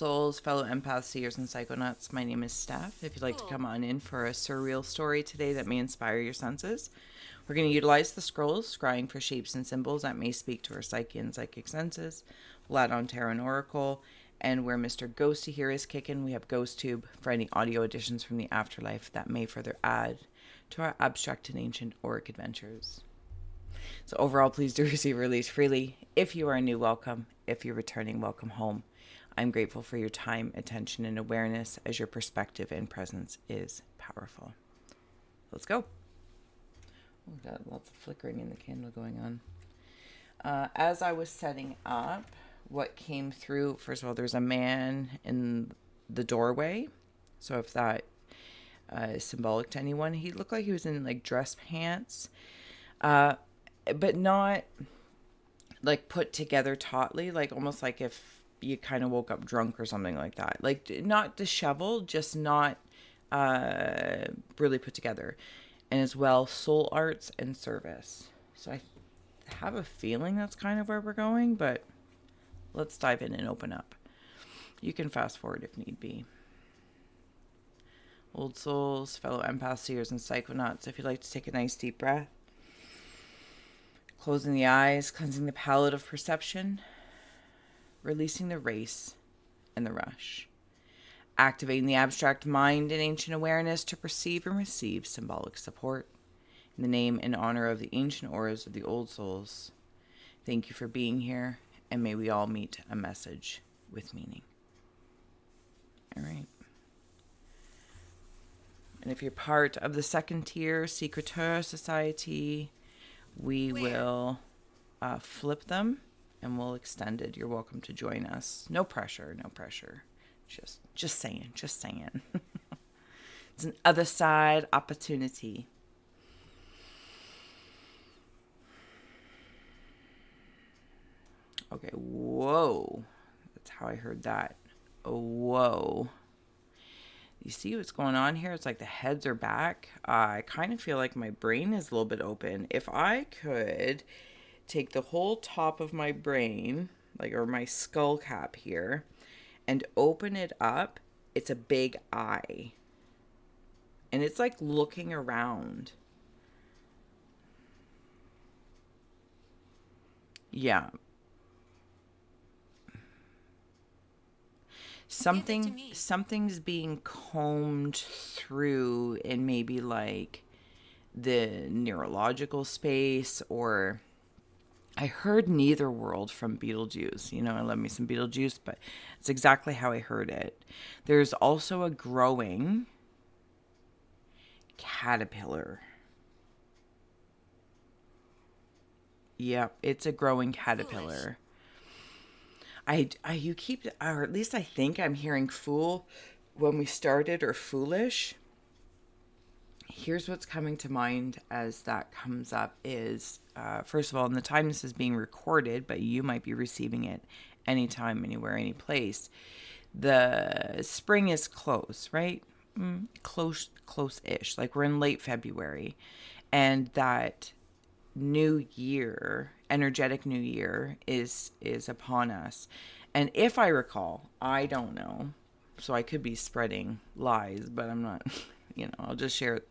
souls, fellow empaths, seers, and psychonauts. My name is Steph. If you'd like to come on in for a surreal story today that may inspire your senses, we're going to utilize the scrolls, scrying for shapes and symbols that may speak to our psyche and psychic senses. We'll add on tarot and oracle, and where Mr. Ghosty here is kicking, we have GhostTube for any audio additions from the afterlife that may further add to our abstract and ancient auric adventures. So overall, please do receive release freely. If you are new, welcome. If you're returning, welcome home. I'm grateful for your time, attention, and awareness as your perspective and presence is powerful. Let's go. Oh, got lots of flickering in the candle going on. As I was setting up, what came through, first of all, there's a man in the doorway. So if that is symbolic to anyone, he looked like he was in like dress pants, but not like put together tautly, like almost like if you kind of woke up drunk or something like that. Like not disheveled, just not really put together. And as well, soul arts and service. So I have a feeling that's kind of where we're going, but let's dive in and open up. You can fast forward if need be. Old souls, fellow empaths, seers, and psychonauts, if you'd like to take a nice deep breath. Closing the eyes, cleansing the palette of perception, releasing the race and the rush. Activating the abstract mind and ancient awareness to perceive and receive symbolic support. In the name and honor of the ancient auras of the old souls, thank you for being here, and may we all meet a message with meaning. All right. And if you're part of the second tier Secreteur Society, we will flip them and we'll extend it. You're welcome to join us. No pressure, no pressure. Just saying. It's an other side opportunity. Okay, whoa. That's how I heard that. Whoa. You see what's going on here? It's like the heads are back. I kind of feel like my brain is a little bit open. If I could take the whole top of my brain, like, or my skull cap here, and open it up, it's a big eye. And it's like looking around. Yeah. Something's being combed through in maybe like the neurological space, or I heard neither world from Beetlejuice. You know, I love me some Beetlejuice, but it's exactly how I heard it. There's also a growing caterpillar. Yep, it's a growing caterpillar. Foolish. You keep, or at least I think I'm hearing fool when we started, or foolish. Here's what's coming to mind as that comes up is, first of all, in the time this is being recorded, but you might be receiving it anytime, anywhere, any place. The spring is close, right? Close-ish. Like we're in late February, and that new year, energetic new year is upon us. And if I recall, I don't know, so I could be spreading lies, but I'm not, I'll just share it.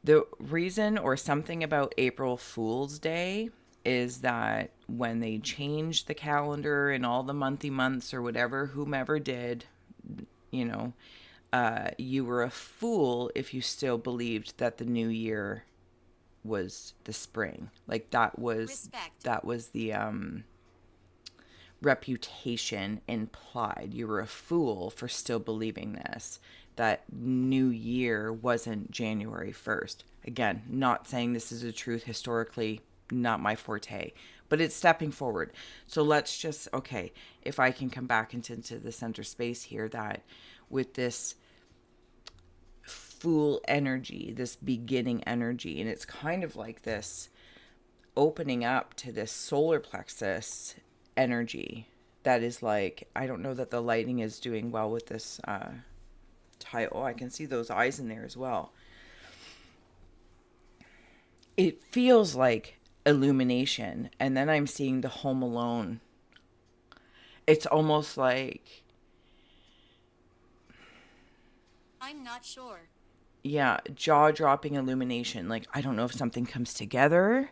The reason or something about April Fool's Day is that when they changed the calendar and all the months or whatever, whomever did, you were a fool if you still believed that the new year was the spring. Like that was the reputation implied. You were a fool for still believing this, that new year wasn't January 1st. Again, not saying this is a truth historically, not my forte, but it's stepping forward. So let's just, okay, if I can come back into the center space here, that with this full energy, this beginning energy, and it's kind of like this opening up to this solar plexus energy that is like, I don't know that the lighting is doing well with this title. I can see those eyes in there as well. It feels like illumination, and then I'm seeing the Home Alone. It's almost like I'm not sure. Yeah, jaw-dropping illumination. Like, I don't know if something comes together,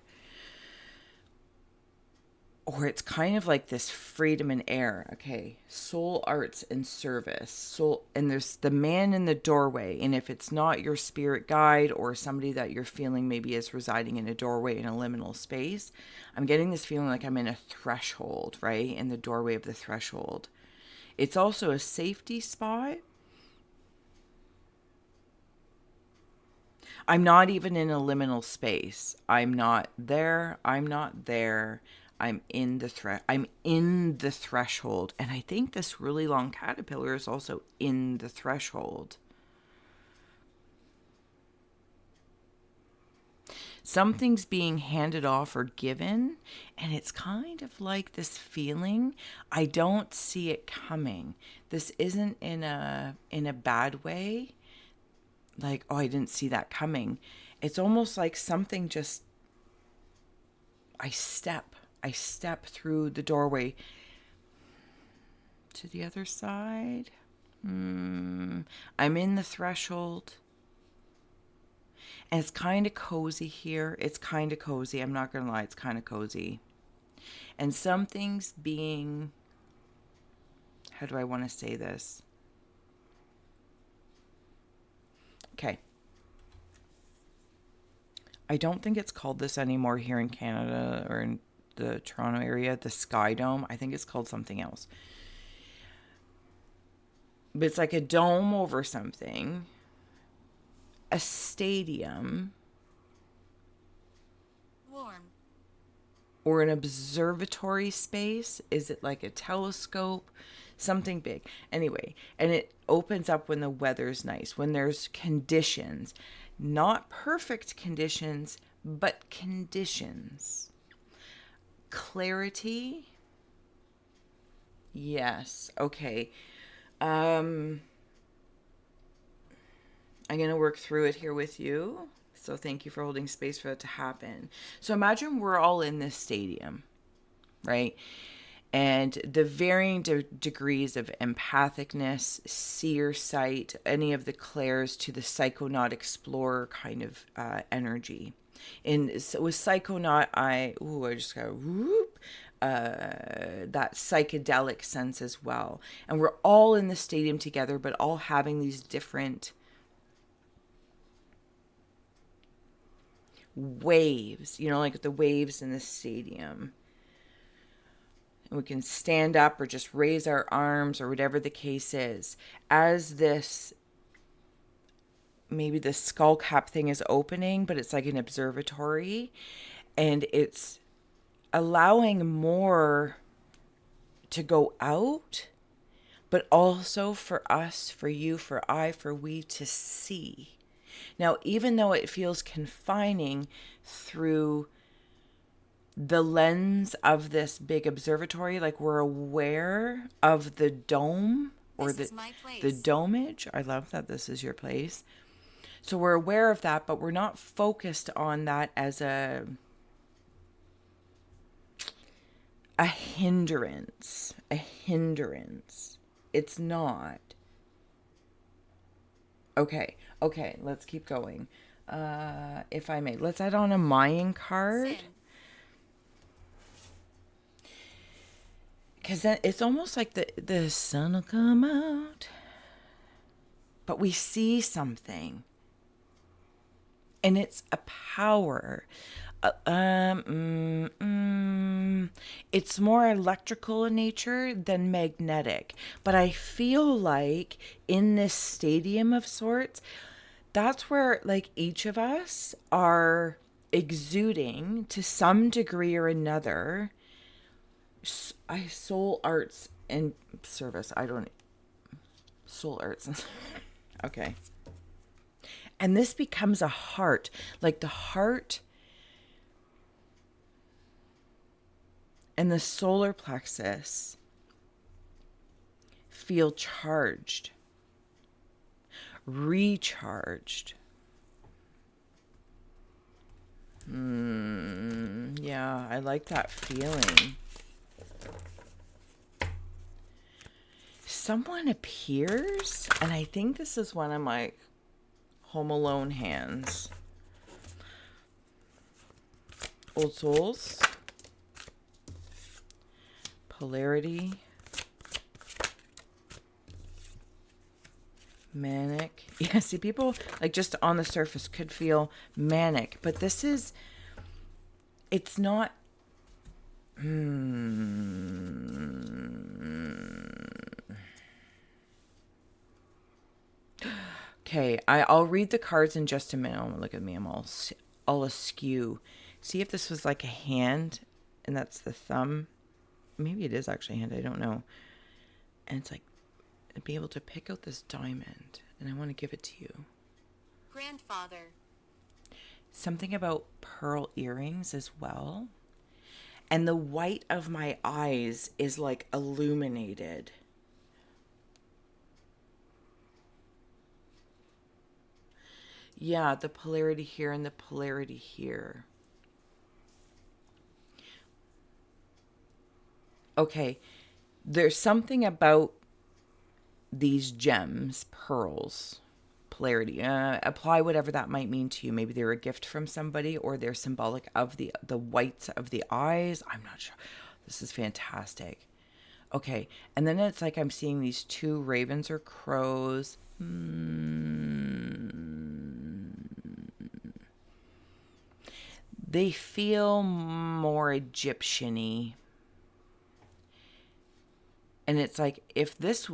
or it's kind of like this freedom in air. Okay, soul arts and service. Soul, and there's the man in the doorway. And if it's not your spirit guide or somebody that you're feeling maybe is residing in a doorway in a liminal space, I'm getting this feeling like I'm in a threshold, right? In the doorway of the threshold. It's also a safety spot. I'm not even in a liminal space. I'm not there. I'm not there. I'm in the threshold. And I think this really long caterpillar is also in the threshold. Something's being handed off or given, and it's kind of like this feeling. I don't see it coming. This isn't in a bad way. Like, oh, I didn't see that coming. It's almost like something just, I step through the doorway to the other side. I'm in the threshold. And it's kind of cozy here. It's kind of cozy. I'm not going to lie. It's kind of cozy. And something's being, how do I want to say this? Okay. I don't think it's called this anymore here in Canada or in the Toronto area, the Sky Dome. I think it's called something else. But it's like a dome over something, a stadium, Warm. or an observatory space. Is it like a telescope? Something big. Anyway, and it opens up when the weather's nice, when there's conditions, not perfect conditions, but conditions. Clarity. Yes. Okay. I'm going to work through it here with you. So thank you for holding space for that to happen. So imagine we're all in this stadium, right? And the varying degrees of empathicness, seer sight, any of the clairs to the psychonaut explorer kind of energy. And so with psychonaut, I just got whoop, that psychedelic sense as well. And we're all in the stadium together, but all having these different waves, like the waves in the stadium. And we can stand up or just raise our arms or whatever the case is. As this, maybe the skull cap thing is opening, but it's like an observatory. And it's allowing more to go out, but also for us, for you, for I, for we to see. Now, even though it feels confining through the lens of this big observatory, like we're aware of the dome or the domage. I love that this is your place. So we're aware of that, but we're not focused on that as a hindrance. A hindrance. It's not. Okay, let's keep going. If I may, let's add on a Mayan card. Sin. Because then it's almost like the sun will come out, but we see something, and it's a power. It's more electrical in nature than magnetic, but I feel like in this stadium of sorts, that's where like each of us are exuding to some degree or another. Soul arts and service. Soul arts. Okay. And this becomes a heart. Like the heart and the solar plexus feel charged, recharged. Yeah, I like that feeling. someone appears, and I think this is one of my Home Alone hands. Old Souls. Polarity. Manic. Yeah, see, people, like, just on the surface could feel manic, but this is, it's not, Okay, I'll read the cards in just a minute. Oh, look at me, I'm all askew. See if this was like a hand, and that's the thumb. Maybe it is actually a hand, I don't know. And it's like, I'd be able to pick out this diamond, and I want to give it to you. Grandfather. Something about pearl earrings as well. And the white of my eyes is like illuminated. Yeah, the polarity here and the polarity here. Okay, there's something about these gems, pearls, polarity. Apply whatever that might mean to you. Maybe they're a gift from somebody, or they're symbolic of the whites of the eyes. I'm not sure. This is fantastic. Okay, and then it's like I'm seeing these two ravens or crows. They feel more Egyptian-y. And it's like, if this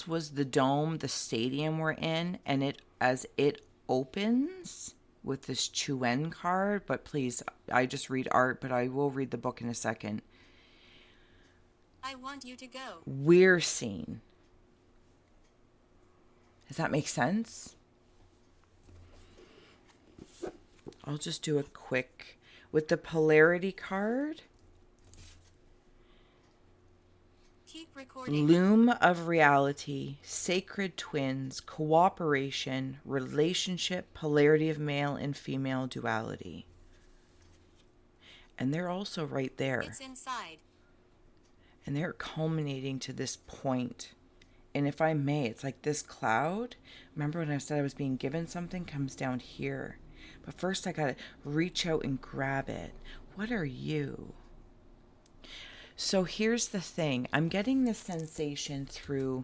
was the dome, the stadium we're in, and it opens with this Chuen card, but please, I just read art, but I will read the book in a second. I want you to go. We're seen. Does that make sense? I'll just do a quick, with the polarity card. Keep recording. Loom of reality, sacred twins, cooperation, relationship, polarity of male and female duality. And they're also right there. It's inside. And they're culminating to this point. And if I may, it's like this cloud. Remember when I said I was being given something, comes down here. But first I gotta reach out and grab it. What are you? So here's the thing. I'm getting this sensation through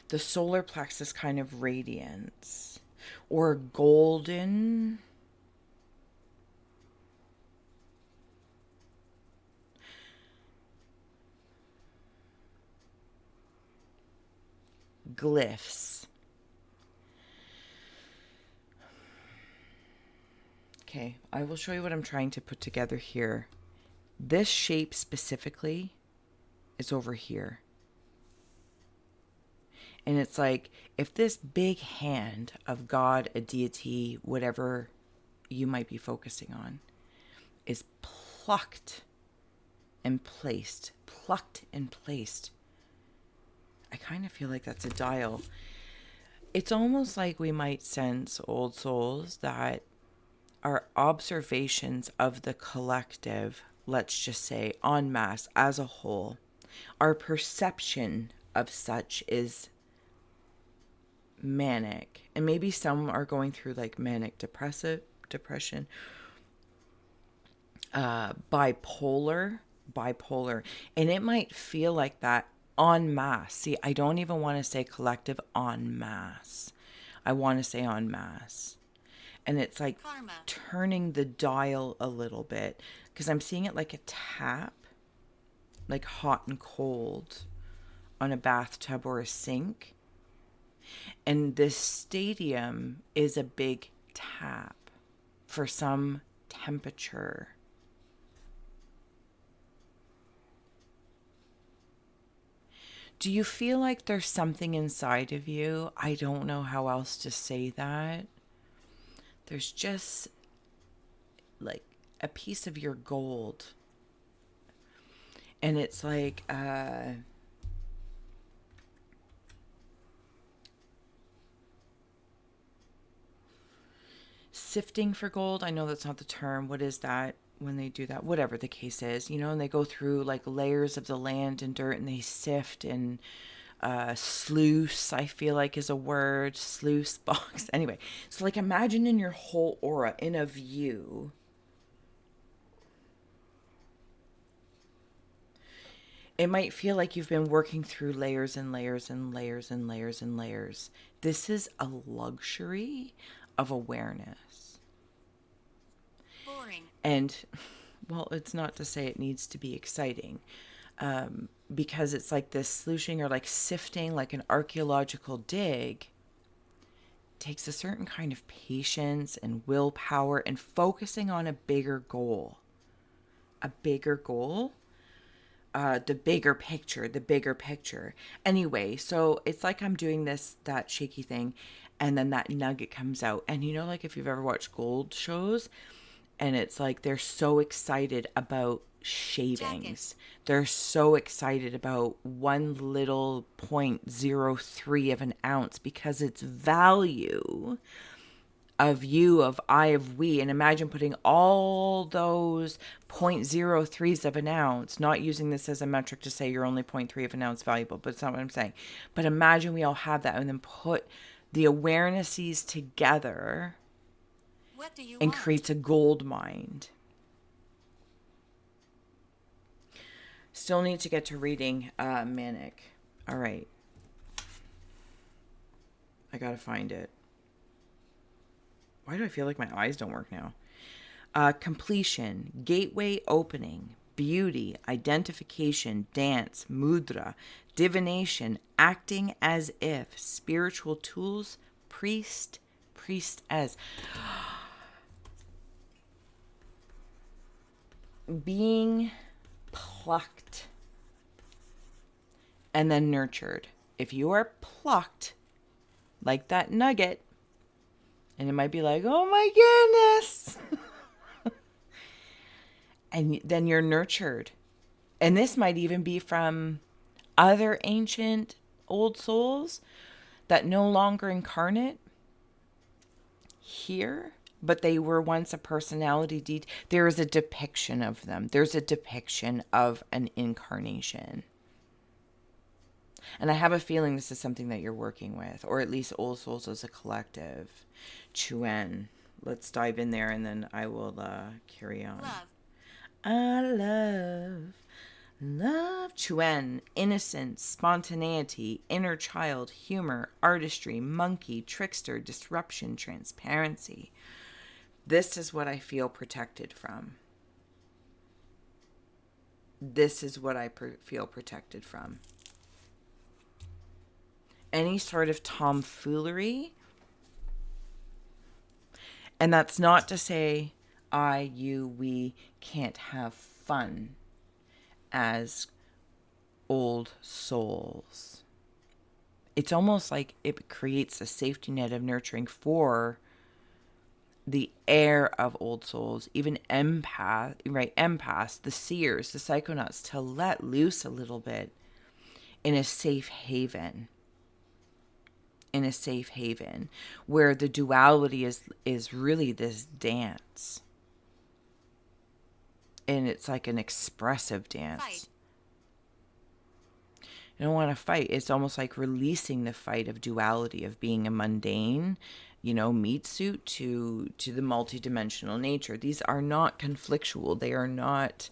the solar plexus kind of radiance, or golden. Glyphs. Okay, I will show you what I'm trying to put together here. This shape specifically is over here. And it's like, if this big hand of God, a deity, whatever you might be focusing on, is plucked and placed, I kind of feel like that's a dial. It's almost like we might sense, old souls, that our observations of the collective, let's just say en masse as a whole, our perception of such is manic. And maybe some are going through like manic depression, bipolar. And it might feel like that en masse. See, I don't even want to say collective, en masse. I want to say en masse. And it's like Karma. turning the dial a little bit, because I'm seeing it like a tap, like hot and cold on a bathtub or a sink. And this stadium is a big tap for some temperature. Do you feel like there's something inside of you? I don't know how else to say that. There's just like a piece of your gold. And it's like, sifting for gold. I know that's not the term. What is that? when they do that, whatever the case is, you know, and they go through like layers of the land and dirt and they sift and sluice, I feel like is a word, sluice box. Anyway, so like imagine in your whole aura, in a view, it might feel like you've been working through layers and layers and layers and layers and layers. This is a luxury of awareness. Boring. And, well, it's not to say it needs to be exciting, because it's like this sluicing or like sifting, like an archaeological dig, takes a certain kind of patience and willpower and focusing on a bigger goal. A bigger goal. The bigger picture. Anyway, so it's like I'm doing that shaky thing, and then that nugget comes out. And you know, like if you've ever watched gold shows, and it's like they're so excited about shavings. They're so excited about one little 0.03 of an ounce because it's value of you, of I, of we. And imagine putting all those 0.03s of an ounce, not using this as a metric to say you're only 0.3 of an ounce valuable, but it's not what I'm saying. But imagine we all have that and then put the awarenesses together What do you and want? creates a gold mine. Still need to get to reading Manic. All right. I gotta find it. Why do I feel like my eyes don't work now? Completion, gateway opening, beauty, identification, dance, mudra, divination, acting as if, spiritual tools, priest, priestess. Being plucked and then nurtured. If you are plucked like that nugget, and it might be like, oh my goodness. And then you're nurtured. And this might even be from other ancient old souls that no longer incarnate here, but they were once a personality. There is a depiction of them. There's a depiction of an incarnation. And I have a feeling this is something that you're working with, or at least old souls as a collective. Chuen. Let's dive in there and then I will carry on. Love. I love Chuen, innocence, spontaneity, inner child, humor, artistry, monkey, trickster, disruption, transparency. This is what I feel protected from. This is what I feel protected from. Any sort of tomfoolery. And that's not to say I, you, we can't have fun as old souls. It's almost like it creates a safety net of nurturing for the air of old souls, even empaths, the seers, the psychonauts, to let loose a little bit in a safe haven. In a safe haven where the duality is really this dance. And it's like an expressive dance. Fight. You don't want to fight. It's almost like releasing the fight of duality, of being a mundane, meat suit to the multidimensional nature. These are not conflictual. They are not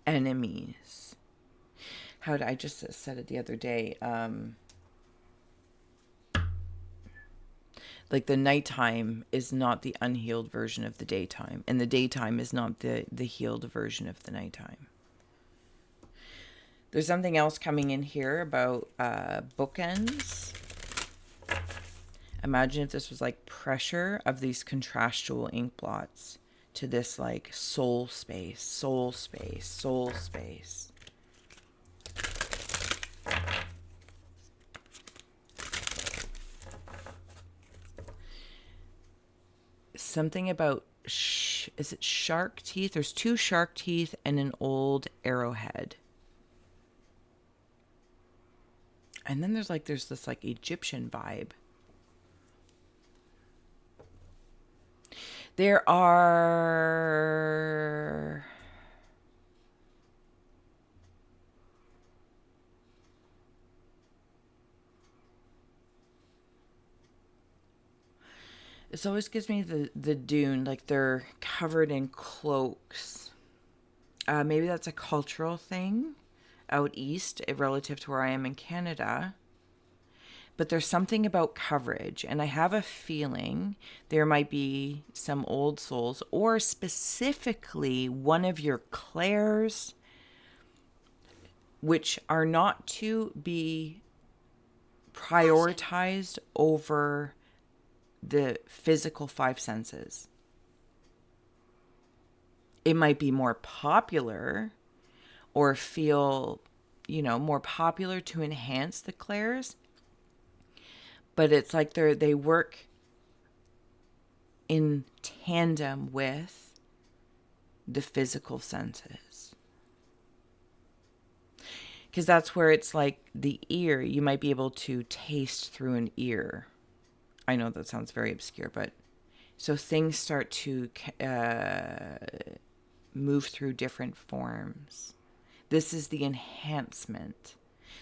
enemies. I just said it the other day. Like the nighttime is not the unhealed version of the daytime, and the daytime is not the healed version of the nighttime. There's something else coming in here about bookends. Imagine if this was like pressure of these contrastual ink blots to this like soul space, soul space, soul space. Something about, is it shark teeth? There's 2 shark teeth and an old arrowhead. And then there's this like Egyptian vibe. There are... This always gives me the dune, like they're covered in cloaks. Maybe that's a cultural thing out east relative to where I am in Canada. But there's something about coverage, and I have a feeling there might be some old souls, or specifically one of your clairs, which are not to be prioritized over the physical five senses. It might be more popular or feel, more popular to enhance the clairs, but it's like they work in tandem with the physical senses. Because that's where it's like the ear, you might be able to taste through an ear. I know that sounds very obscure, but so things start to move through different forms. This is the enhancement.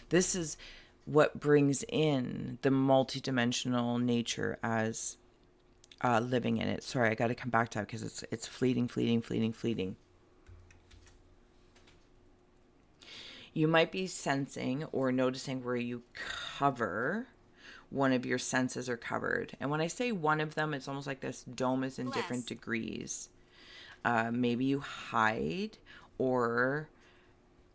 This is what brings in the multidimensional nature as living in it. Sorry, I got to come back to that because it's fleeting. You might be sensing or noticing where you cover one of your senses are covered. And when I say one of them, it's almost like this dome is in different degrees. Maybe you hide or...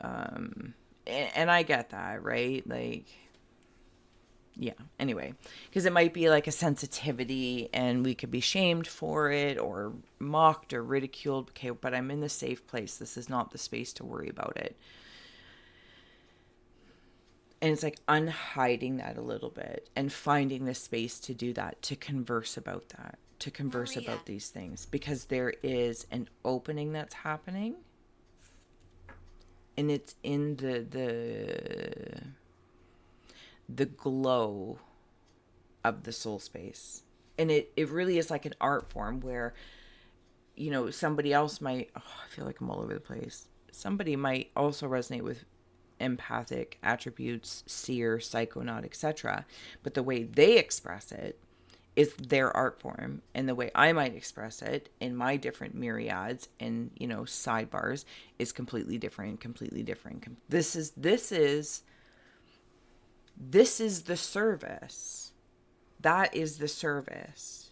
and I get that, right? Like, yeah, anyway, because it might be like a sensitivity and we could be shamed for it or mocked or ridiculed. Okay, but I'm in the safe place. This is not the space to worry about it. And it's like unhiding that a little bit and finding the space to do that, to converse about that, to converse about these things, because there is an opening that's happening. And it's in the glow of the soul space. And it really is like an art form where, somebody else might, I feel like I'm all over the place. Somebody might also resonate with empathic attributes, seer, psychonaut, etc. But the way they express it is their art form, and the way I might express it in my different myriads and sidebars is completely different. This is the service. That is the service.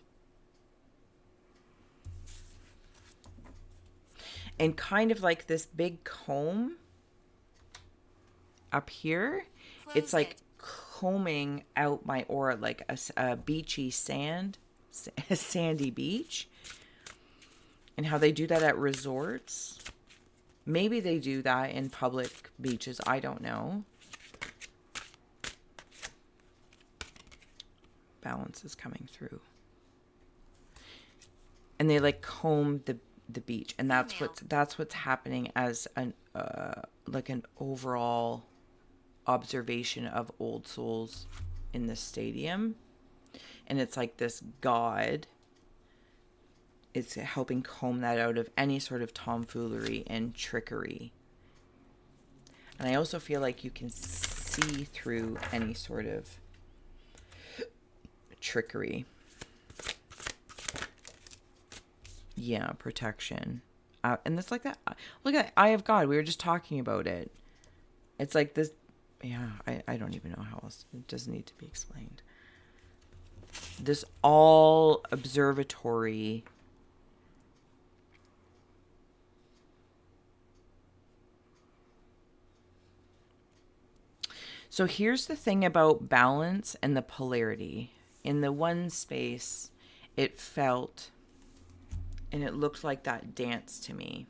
And kind of like this big comb up here, it's like combing out my aura, like a beachy a sandy beach. And how they do that at resorts. Maybe they do that in public beaches. I don't know. Balance is coming through. And they like comb the beach, and that's what's happening as an like an overall observation of old souls in the stadium. And it's like this god, it's helping comb that out of any sort of tomfoolery and trickery. And I also feel like you can see through any sort of trickery. Yeah, protection. And it's like that. Look at Eye of God. We were just talking about it. It's like this. Yeah, I don't even know how else. It doesn't need to be explained. This all observatory. So here's the thing about balance and the polarity. In the one space, it felt, and it looked like that dance to me.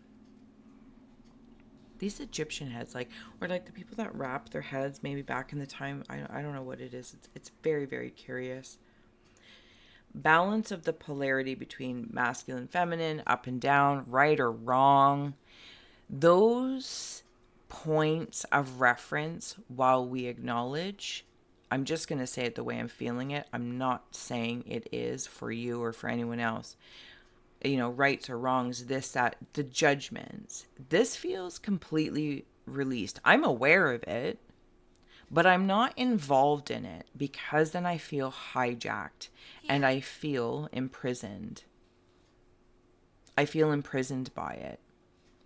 These Egyptian heads, or the people that wrap their heads maybe back in the time, I don't know what it is. It's very, very curious. Balance of the polarity between masculine, feminine, up and down, right or wrong. Those points of reference, while we acknowledge, I'm just going to say it the way I'm feeling it. I'm not saying it is for you or for anyone else. rights or wrongs, this, that, the judgments. This feels completely released. I'm aware of it, but I'm not involved in it, because then I feel hijacked and I feel imprisoned. I feel imprisoned by it.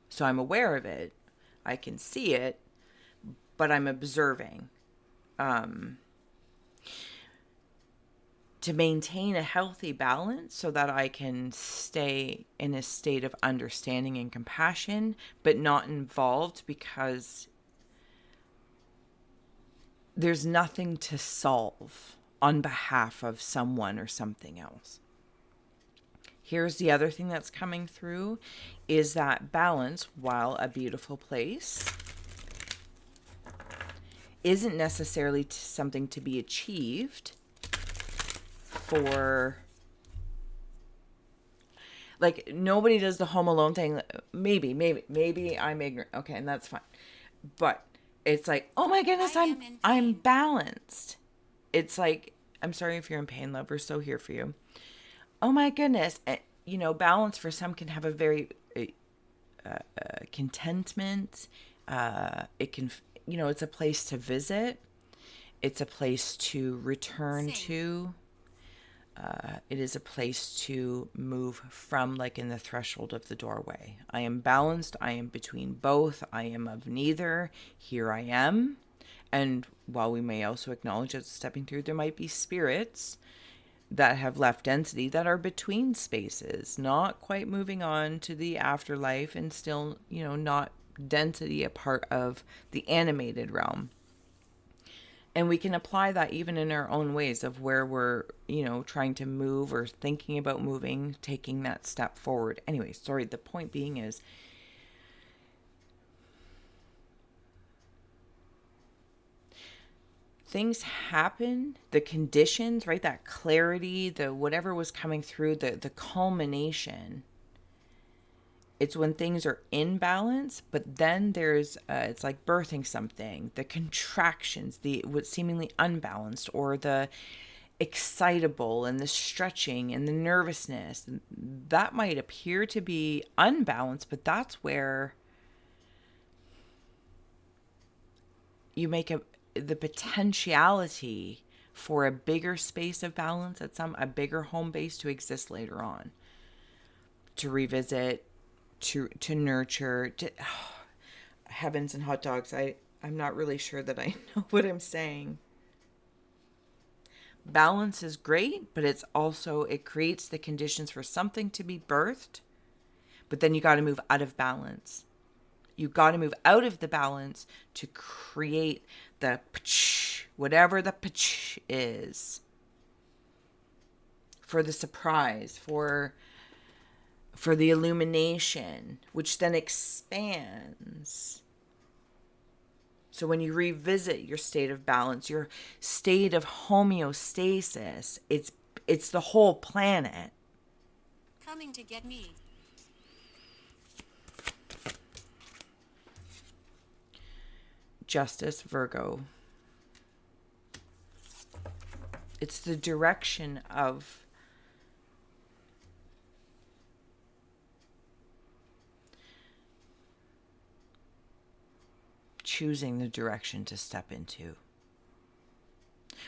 So I'm aware of it. I can see it, but I'm observing. To maintain a healthy balance so that I can stay in a state of understanding and compassion, but not involved, because there's nothing to solve on behalf of someone or something else. Here's the other thing that's coming through, is that balance, while a beautiful place, isn't necessarily something to be achieved for, like, nobody does the Home Alone thing. Maybe I'm ignorant. Okay, and that's fine. But it's like, oh my goodness, I'm balanced. It's like, I'm sorry if you're in pain, love. We're so here for you. Oh my goodness. Balance for some can have a very contentment. It can, it's a place to visit. It's a place to return to. It is a place to move from, like in the threshold of the doorway. I am balanced. I am between both. I am of neither. Here I am. And while we may also acknowledge as stepping through, there might be spirits that have left density that are between spaces, not quite moving on to the afterlife, and still, not density a part of the animated realm. And we can apply that even in our own ways of where we're, trying to move or thinking about moving, taking that step forward. Anyway, sorry, the point being is, things happen, the conditions, right? That clarity, the whatever was coming through, the culmination. It's when things are in balance, but then there's, it's like birthing something, the contractions, the what's seemingly unbalanced, or the excitable and the stretching and the nervousness. That might appear to be unbalanced, but that's where you make the potentiality for a bigger space of balance at a bigger home base to exist later on, to revisit, to nurture, heavens and hot dogs. I'm not really sure that I know what I'm saying. Balance is great, but it's also, it creates the conditions for something to be birthed, but then you got to move out of balance. You got to move out of the balance to create the whatever the is, for the surprise, for the illumination, which then expands. So when you revisit your state of balance, your state of homeostasis, it's the whole planet coming to get me. Justice, Virgo. It's the direction of choosing the direction to step into.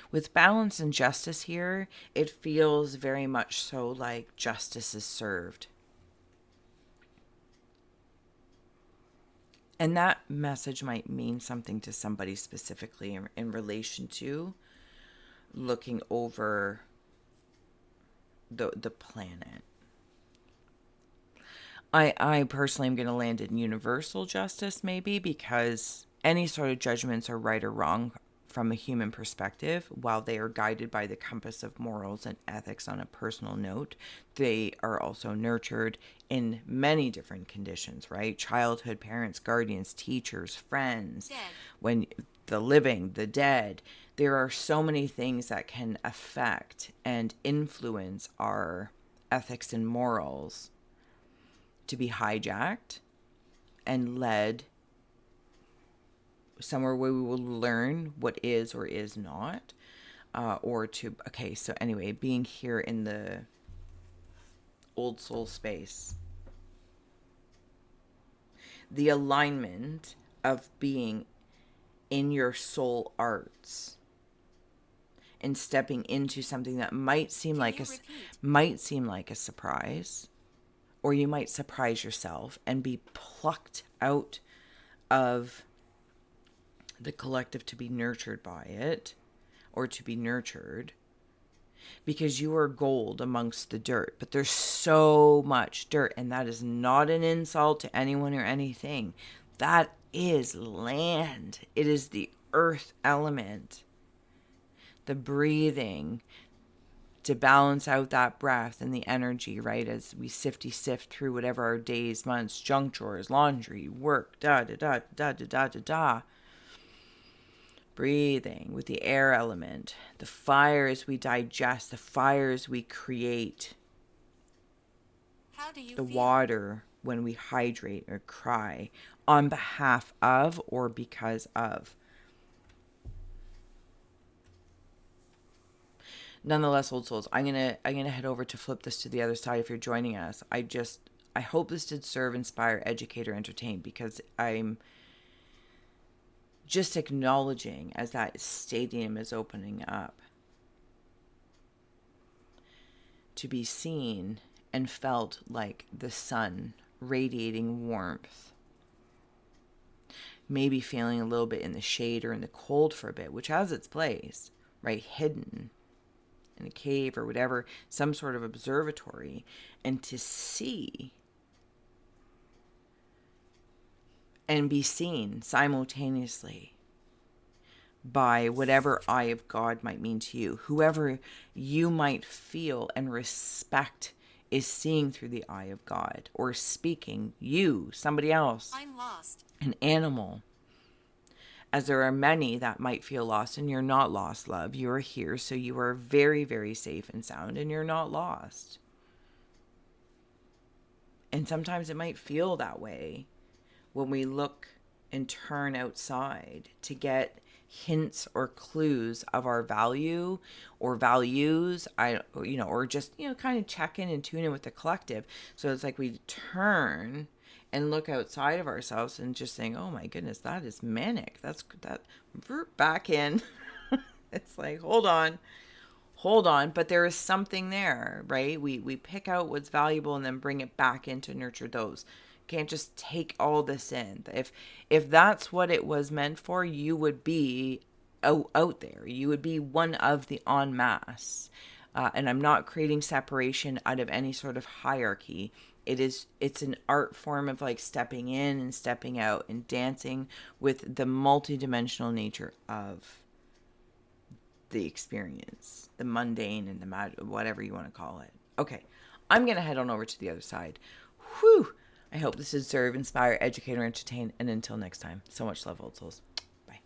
With balance and justice here, it feels very much so like justice is served. And that message might mean something to somebody specifically in relation to looking over the planet. I personally am going to land in universal justice, maybe, because any sort of judgments are right or wrong from a human perspective. While they are guided by the compass of morals and ethics on a personal note, they are also nurtured in many different conditions, right? Childhood, parents, guardians, teachers, friends, when the living, the dead. There are so many things that can affect and influence our ethics and morals to be hijacked and led somewhere where we will learn what is or is not, so anyway, being here in the old soul space. The alignment of being in your soul arts and stepping into something that might seem like a surprise, or you might surprise yourself and be plucked out of the collective to be nurtured by it, or to be nurtured, because you are gold amongst the dirt. But there's so much dirt, and that is not an insult to anyone or anything. That is land. It is the earth element, the breathing, to balance out that breath and the energy, right? As we sift through whatever our days, months, junk drawers, laundry, work, da da da da da da da da. Breathing with the air element, the fires we digest, the fires we create, How do you the feel? water when we hydrate or cry on behalf of or because of. Nonetheless, old souls, I'm gonna head over to flip this to the other side if you're joining us. I hope this did serve, inspire, educate, or entertain, because I'm just acknowledging as that stadium is opening up to be seen and felt like the sun radiating warmth. Maybe feeling a little bit in the shade or in the cold for a bit, which has its place, right? Hidden in a cave or whatever, some sort of observatory, and to see and be seen simultaneously by whatever eye of God might mean to you. Whoever you might feel and respect is seeing through the eye of God, or speaking. You, somebody else, I'm lost. an animal. As there are many that might feel lost, and you're not lost, love. You are here, so you are very, very safe and sound, and you're not lost. And sometimes it might feel that way when we look and turn outside to get hints or clues of our value or values, or just, kind of check in and tune in with the collective. So it's like we turn and look outside of ourselves and just saying, oh my goodness, that is manic. That back in. It's like, hold on, but there is something there, right? We pick out what's valuable and then bring it back in to nurture those. Can't just take all this in. If that's what it was meant for, you would be out there. You would be one of the en masse. And I'm not creating separation out of any sort of hierarchy. It's an art form of like stepping in and stepping out and dancing with the multidimensional nature of the experience, the mundane and the whatever you want to call it. Okay, I'm going to head on over to the other side. Whew. I hope this has served, inspire, educate, or entertain. And until next time, so much love, old souls. Bye.